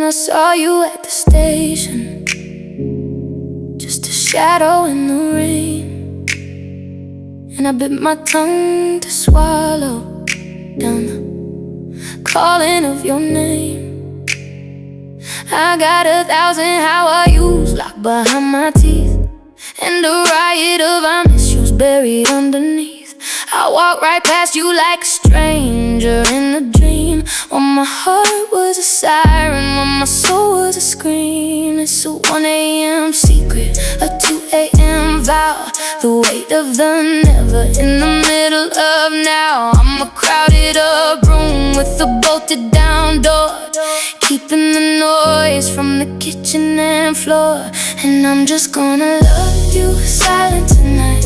I saw you at the station, just a shadow in the rain. And I bit my tongue to swallow down the calling of your name. I got 1,000 how are yous locked behind my teeth, and a riot of I miss yous buried underneath. I walk right past you like a stranger in a dream, when my heart was a siren, when my soul was a scream. It's a 1 a.m. secret, a 2 a.m. vow, the weight of the never in the middle of now. I'm a crowded up room with a bolted down door, keeping the noise from the kitchen and floor. And I'm just gonna love you silent tonight,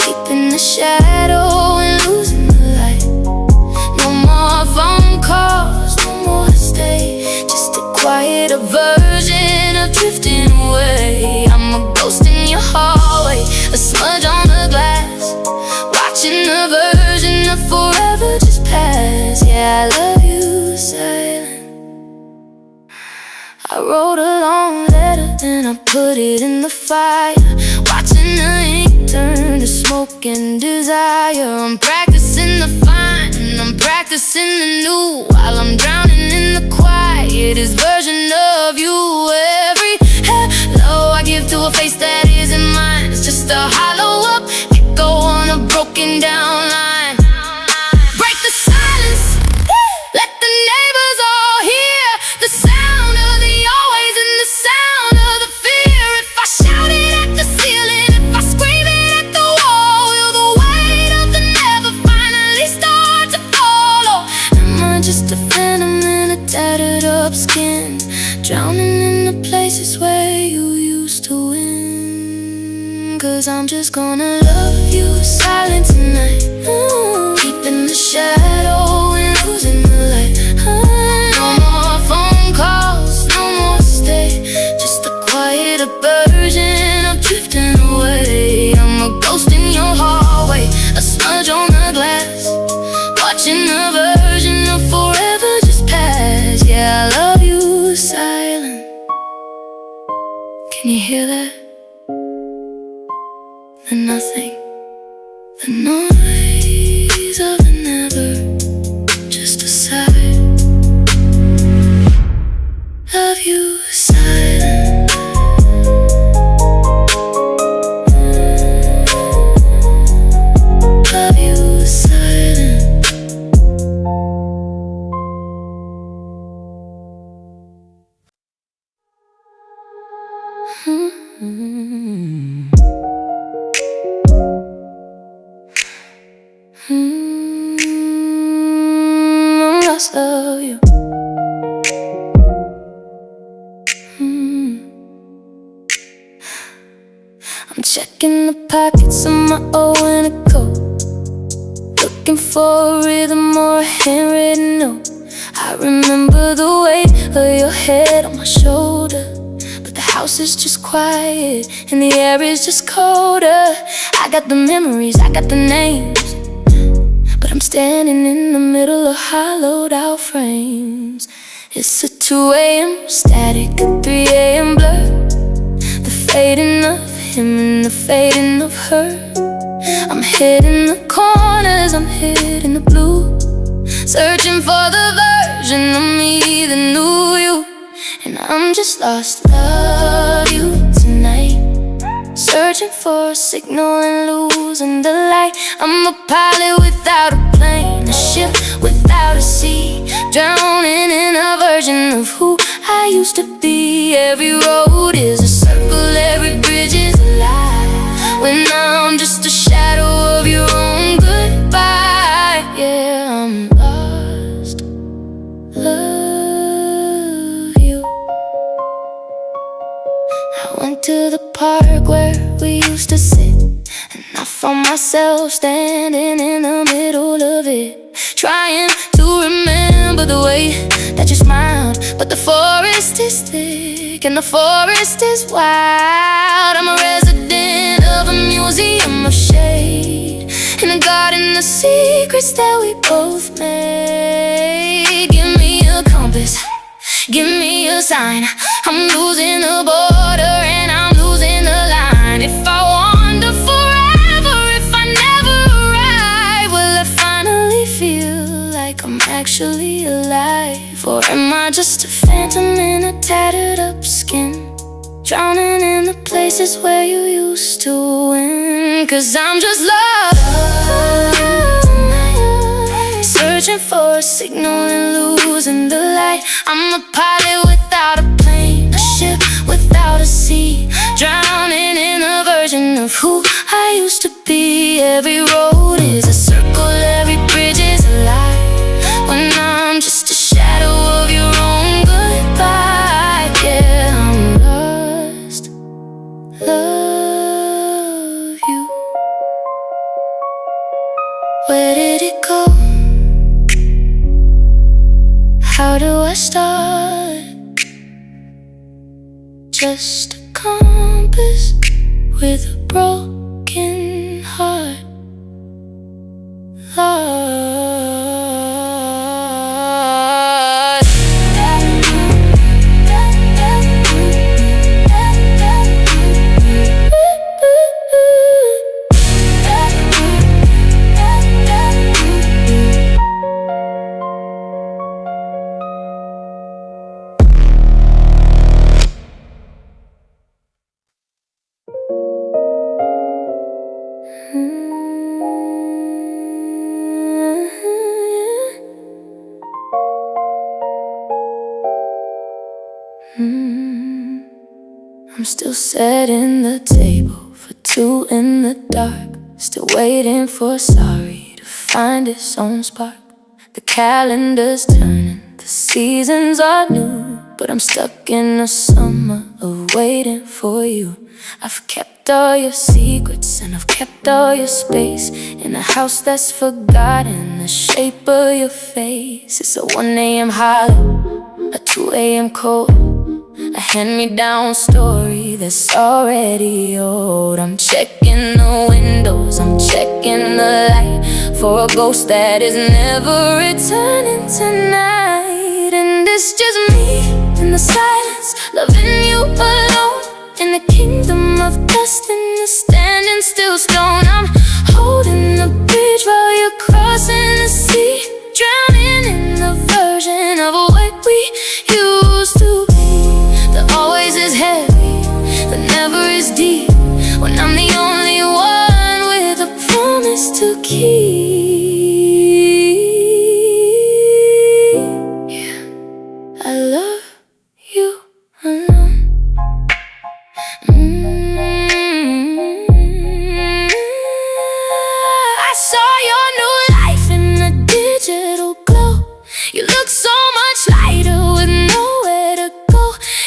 keeping the shadow and losing the light. No more phone calls, no more stay, just a quieter version of drifting away. I'm a ghost in your hallway, a smudge on the glass, watching the version of forever just pass. Yeah, I love you silent. I wrote a long letter, then I put it in the fire, watching the ink turn to smoke and desire. I'm practicing the fine and I'm practicing the new, while I'm drowning in the quietest version of you. Every hello I give to a face that isn't mine, it's just a hollow up echo on a broken down line. Break the silence, let the neighbors all hear the sound of the always and the sound of the fear. If I shout it at the ceiling, if I scream it at the wall, will the weight of the never finally start to follow? Am I just a phantom in a tattered up skin, drowning in the places where you used to win? 'Cause I'm just gonna love you silent tonight, keeping the shadow and losing the light. No more phone calls, no more stay, just a quieter version of drifting away. I'm a ghost in your hallway, a smudge on the glass, watching the version of forever just pass. Yeah, I love you silent. Can you hear that? The nothing, the noise of the never, just a sigh. Love you silent. Love you silent. I must love you. I'm checking the pockets of my O and a coat, looking for a rhythm or a handwritten note. I remember the weight of your head on my shoulder, but the house is just quiet and the air is just colder. I got the memories, I got the names, but I'm standing in the middle of hollowed out frames. It's a 2 a.m. static, a 3 a.m. blur, the fading of him and the fading of her. I'm hitting the corners, I'm hitting the blue, searching for the version of me that knew you. And I'm just lost, love you tonight, searching for a signal and losing the light. I'm a pilot without a plane, a ship without a sea, drowning in a version of who I used to be. Every road is a circle, every bridge is a lie, when I'm just a shadow of your own goodbye. Yeah, I'm lost, love you. I went to the park where we used to sit, and I found myself standing in the middle of it, trying to remember the way that you smiled. But the forest is thick and the forest is wild. I'm a resident of a museum of shade, in a garden of secrets that we both made. Give me a compass, give me a sign. I'm losing the border and I'm losing the line. If I wander forever, if I never arrive, will I finally feel like I'm actually alive? Or am I just a phantom in a tattered up skin, drowning in the places where you used to win? 'Cause I'm just lost, searching for a signal and losing the light. I'm a pilot without a plane, a ship without a sea, drowning in a version of who I used to be. Every road is a circle, every bridge is a lie, when I'm just a shadow of your own goodbye. Yeah, I'm lost, love you. Where did it go? How do I start? Just a compass with a broken heart. Lost. I'm still setting the table for two in the dark, still waiting for sorry to find its own spark. The calendar's turning, the seasons are new, but I'm stuck in a summer of waiting for you. I've kept all your secrets and I've kept all your space in a house that's forgotten the shape of your face. It's a 1 a.m. hollow, a 2 a.m. cold, a hand-me-down story that's already old. I'm checking the windows, I'm checking the light for a ghost that is never returning tonight. And it's just me in the silence, loving you alone, in the kingdom of dust, in the standing still stone. I'm holding the bridge while you're crossing the sea, drowning in the version of what we used to be. That always is heavy, that never is deep, when I'm the only one with a promise to keep. Yeah, I love you alone. I saw your new life in the digital glow. You look so much lighter with nowhere to go.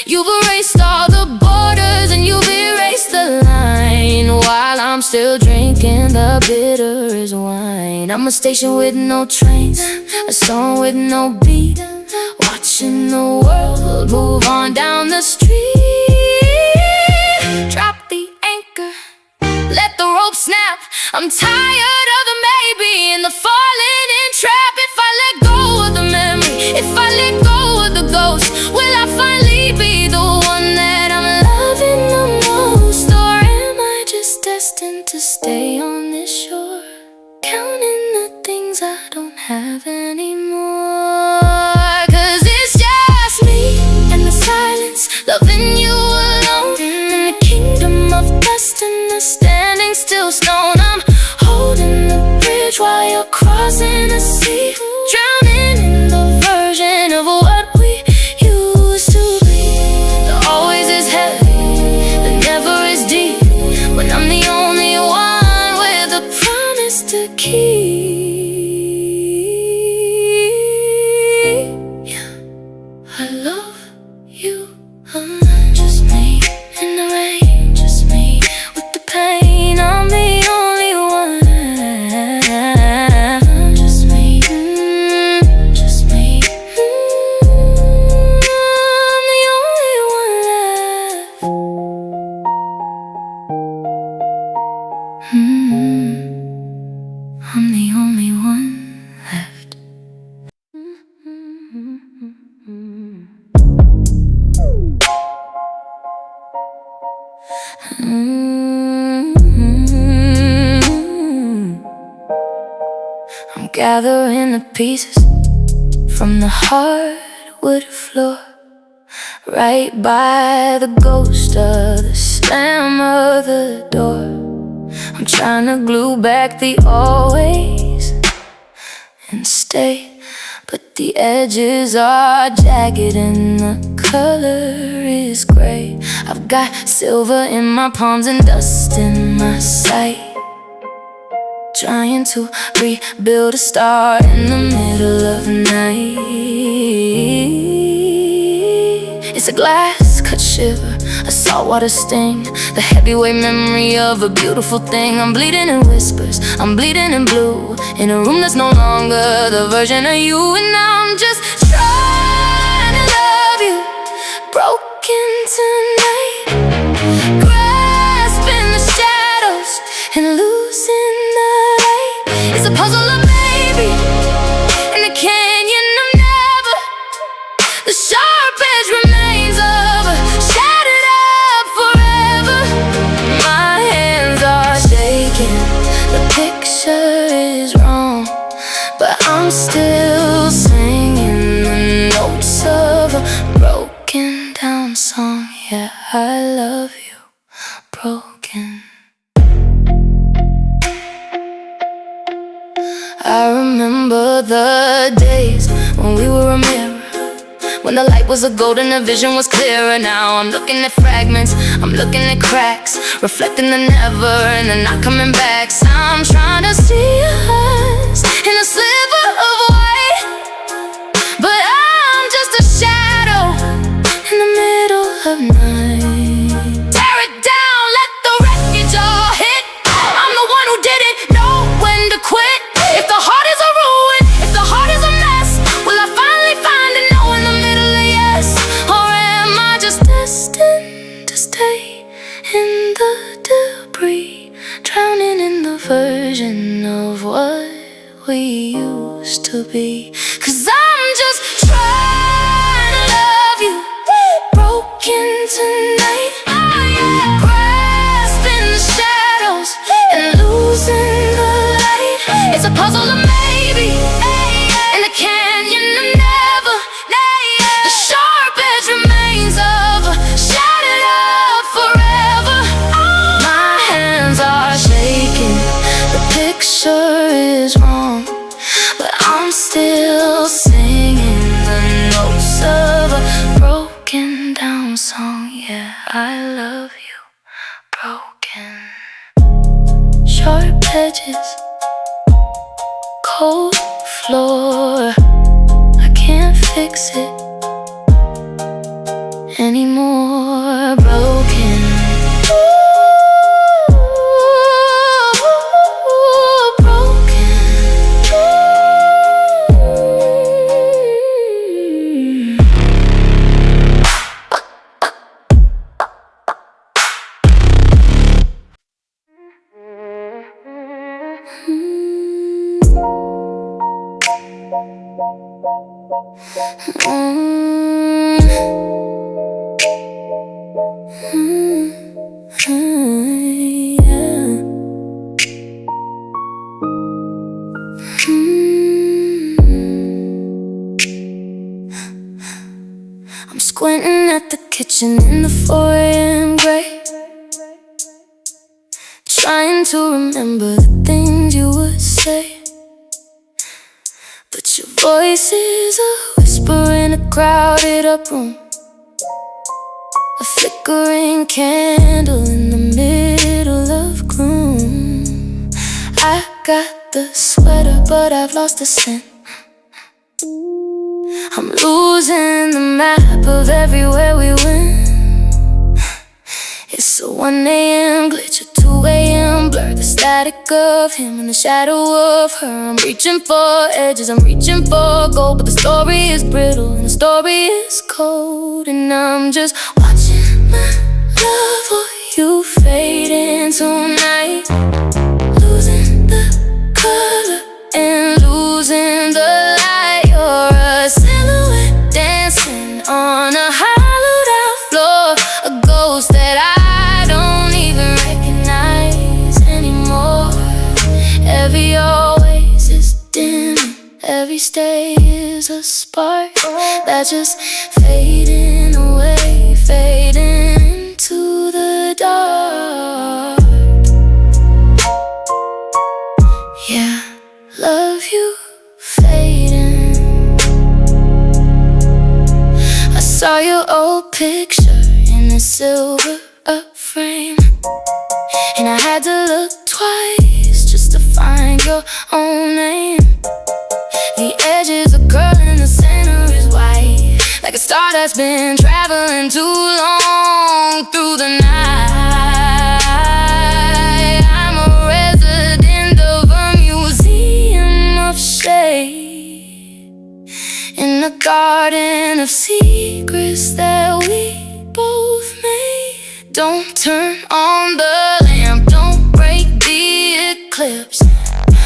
You've erased all the borders and you've erased the line, while I'm still drinking the bitterest wine. I'm a station with no trains, a song with no beat, watching the world move on down the street. Drop the anchor, let the rope snap. I'm tired of the maybe and the falling in trap. If I let go of the memory, if I let go of the ghost, will I finally be the one that I'm loving the most? Or am I just destined to stay on this shore, counting the things I don't have anymore? 'Cause it's just me and the silence, Mm-hmm. I'm gathering the pieces from the hardwood floor, right by the ghost of the slam of the door. I'm trying to glue back the always and stay, but the edges are jagged and the color is gray. I've got silver in my palms and dust in my sight, trying to rebuild a star in the middle of the night. It's a glass-cut shiver, a saltwater sting, the heavyweight memory of a beautiful thing. I'm bleeding in whispers, I'm bleeding in blue, in a room that's no longer the version of you. And I'm just trying to love you, broken tonight, grasping the shadows and losing the light. It's a puzzle of maybe in the canyon of never. The sharp edge remains of a shattered up forever. My hands are shaking, the picture is wrong, but I'm still singing the notes of a broken down song. Yeah, I love you, broken. I remember the days when we were a mirror, when the light was a gold and the vision was clearer. Now I'm looking at fragments, I'm looking at cracks, reflecting the never and the not coming back. So I'm trying to see us in a sliver of white, but I'm just a shadow in the middle of night. Tear it down, let the wreckage all hit. I'm the one who didn't know when to quit. If the heart is a ruin, if the heart is a mess, will I finally find a no in the middle of yes? Or am I just destined to stay in the debris, drowning in the version of what we used to be? 'Cause I'm just trying to love you, broken tonight, grasping the shadows and losing the light. It's a puzzle of maybe in the canyon of never. The sharp edge remains of a shattered up forever. My hands are shaking, the picture is wrong, but I'm still singing the notes of a broken down song. Yeah, I love you, broken. Sharp edges, cold floor, I can't fix it anymore. Broken, ooh, broken. I'm squinting at the kitchen in the 4 a.m. gray, trying to remember the things you would say, but your voice is a whisper in a crowded up room, a flickering candle in the middle of gloom. I got the sweater, but I've lost the scent. I'm losing the map of everywhere we went. It's a 1 a.m. glitch, a 2 a.m. blur, the static of him and the shadow of her. I'm reaching for edges, I'm reaching for gold, but the story is brittle and the story is cold. And I'm just watching my love for you fade into night, losing the color and losing the light. You're a silhouette dancing on a hollowed out floor, a ghost that I that's just fading away, fading into the dark. Yeah, love you fading. I saw your old picture in a silver frame, and I had to look twice just to find your own name. The edges are curling, the center is white, like a star that's been traveling too long through the night. I'm a resident of a museum of shade, in a garden of secrets that we both made. Don't turn on the lamp, don't break the eclipse.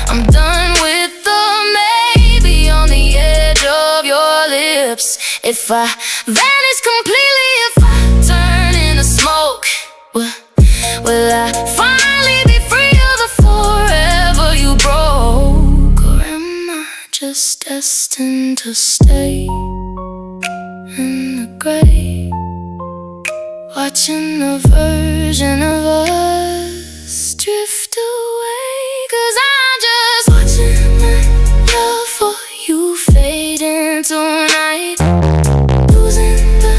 I'm done with the maybe on the edge of your lips. If I vanish completely, if I turn into smoke, will I finally be free of the forever you broke? Or am I just destined to stay in the grave, watching the version of us drift away? 'Cause I'm just watching my love for you fade into night, losing the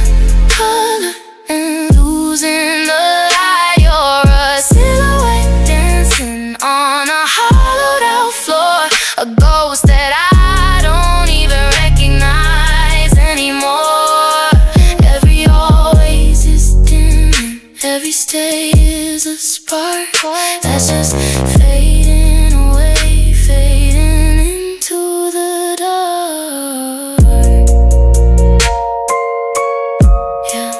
color and losing the light. You're a silhouette dancing on a hollowed out floor, a ghost that I don't even recognize anymore. Every always is dim, every stay is a spark that's just fading away, fading into the dark. Yeah,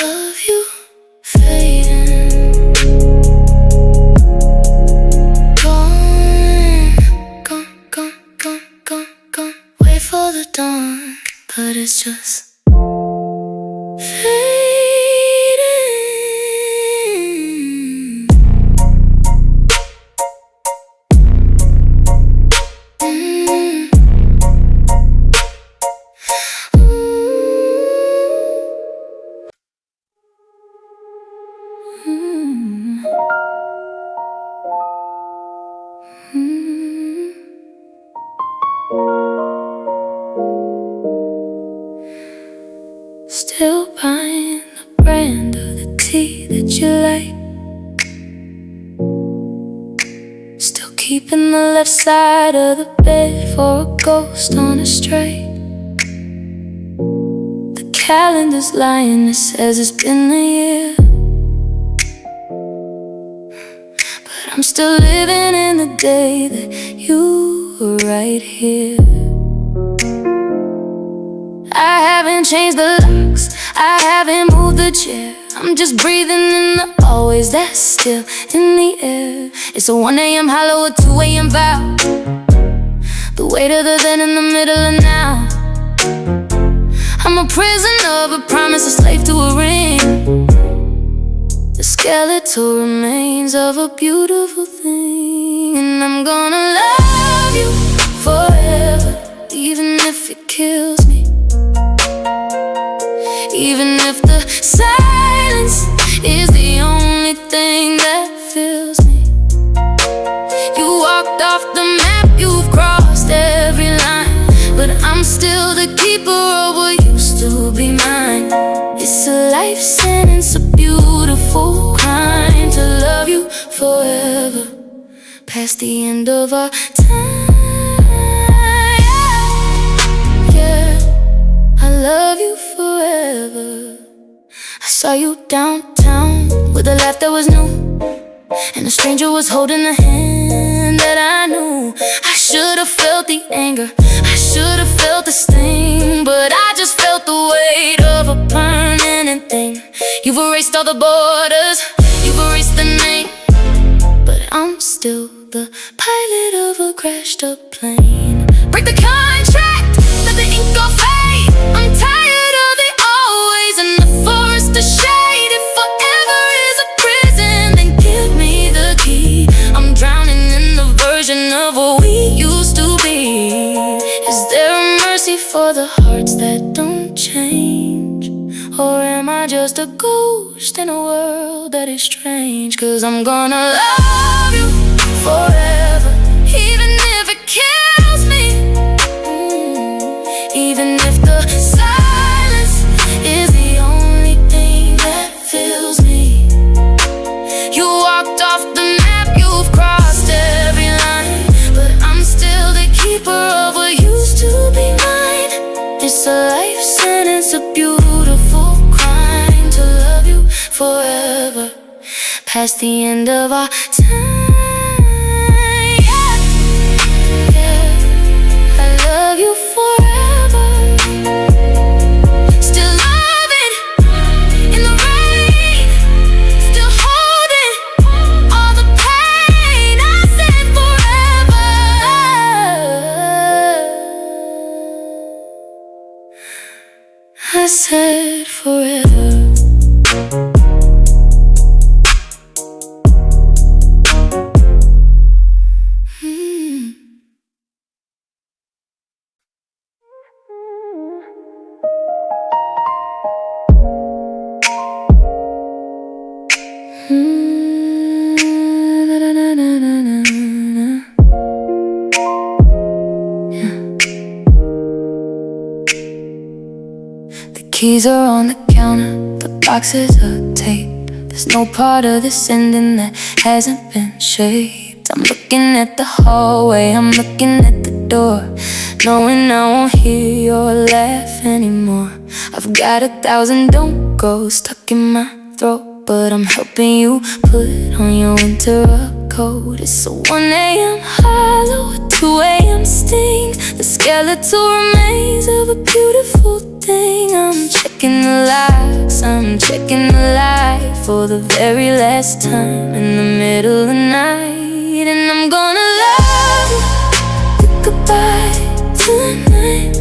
love you fading. Gone, gone, gone, gone, gone, gone. Wait for the dawn, but it's just fading. Still buying the brand of the tea that you like, still keeping the left side of the bed for a ghost on a stray. The calendar's lying, it says it's been a year, but I'm still living in the day that you were right here. I haven't changed the locks, I haven't moved the chair. I'm just breathing in the always that's still in the air. It's a 1 a.m. hollow, a 2 a.m. vow, the weight of the then in the middle of now. I'm a prisoner of a promise, a slave to a ring, the skeletal remains of a beautiful thing. And I'm gonna love you forever, even if it kills me, even if the silence is the only thing that fills me. You walked off the map, you've crossed every line, but I'm still the keeper of what used to be mine. It's a life sentence, a beautiful crime to love you forever, past the end of our time. Yeah, I love you forever. I saw you downtown with a laugh that was new, and a stranger was holding the hand that I knew. I should have felt the anger, I should have felt the sting, but I just felt the weight of a permanent thing. You've erased all the borders, you've erased the name, but I'm still the pilot of a crashed up plane. Break the contract, let the ink go fade. I'm tired of the always and the forest to shade. If forever is a prison, then give me the key. I'm drowning in the version of what we used to be. Is there a mercy for the hearts that don't just a ghost in a world that is strange. 'Cause I'm gonna love you forever, even if it kills me. Even if the silence is the only thing that fills me. You walked off the map, you've crossed every line, but I'm still the keeper of what used to be mine. It's a life sentence, a beautiful crime to love you forever, past the end of our time. Yeah, yeah, I love you forever. Still loving in the rain, still holding all the pain. I said forever. I said forever. The keys are on the counter, the boxes of tape. There's no part of this ending that hasn't been shaped. I'm looking at the hallway, I'm looking at the door, knowing I won't hear your laugh anymore. I've got 1,000 don't go stuck in my throat, but I'm helping you put on your winter coat. It's a 1 a.m. hollow, a 2 a.m. sting, the skeletal remains of a beautiful thing. I'm checking the locks, I'm checking the light for the very last time in the middle of the night. And I'm gonna love you goodbye tonight,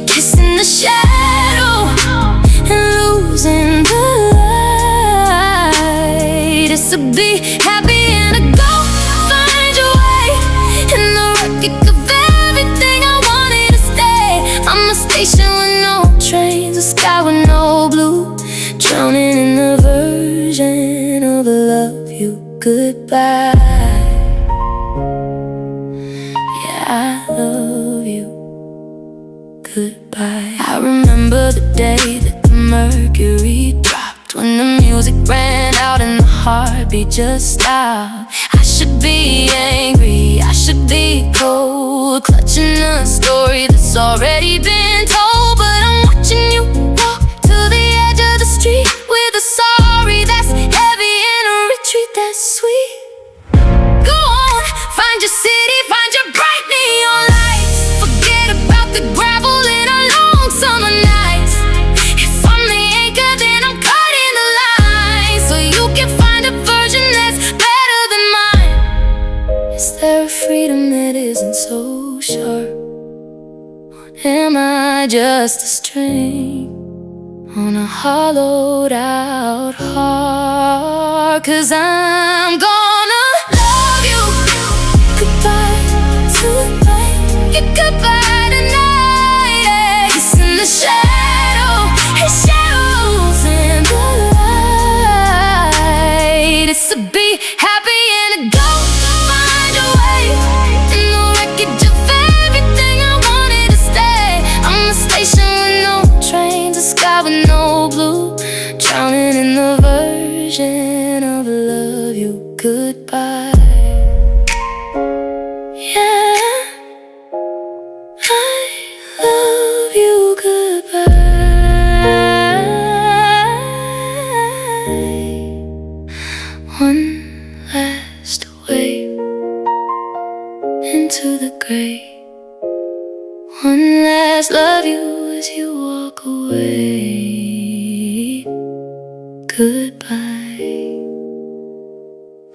kissing the shadow and losing the light. It's a be happy and a go find your way in the wreckage of everything I wanted to stay. I'm a station with no trains, a sky with no blue, drowning in the version of love you goodbye. Yeah, I love you goodbye. I remember the day that the mercury dropped, when the music ran out and the heartbeat just stopped. I should be angry, I should be cold, clutching a story that's already been told. But I'm watching you walk to the edge of the street with a sorry that's heavy and a retreat that's sweet. Go on, find your city, find your bright neon lights. Forget about the gravel in our long summer nights. If I'm the anchor, then I'm cutting the line, so you can find a version that's better than mine. Is there a freedom that isn't so sharp? Or am I just a string on a hollowed out heart? 'Cause I'm gonna love you goodbye tonight, yeah, goodbye tonight, yeah. Kissing the shadow, his shadows in the light. It's to be happy and to go find your way in the wreckage of everything I wanted to stay. I'm a station with no trains, a sky with no blue, drowning in the version of love you goodbye. Yeah, I love you goodbye. One last wave into the grave.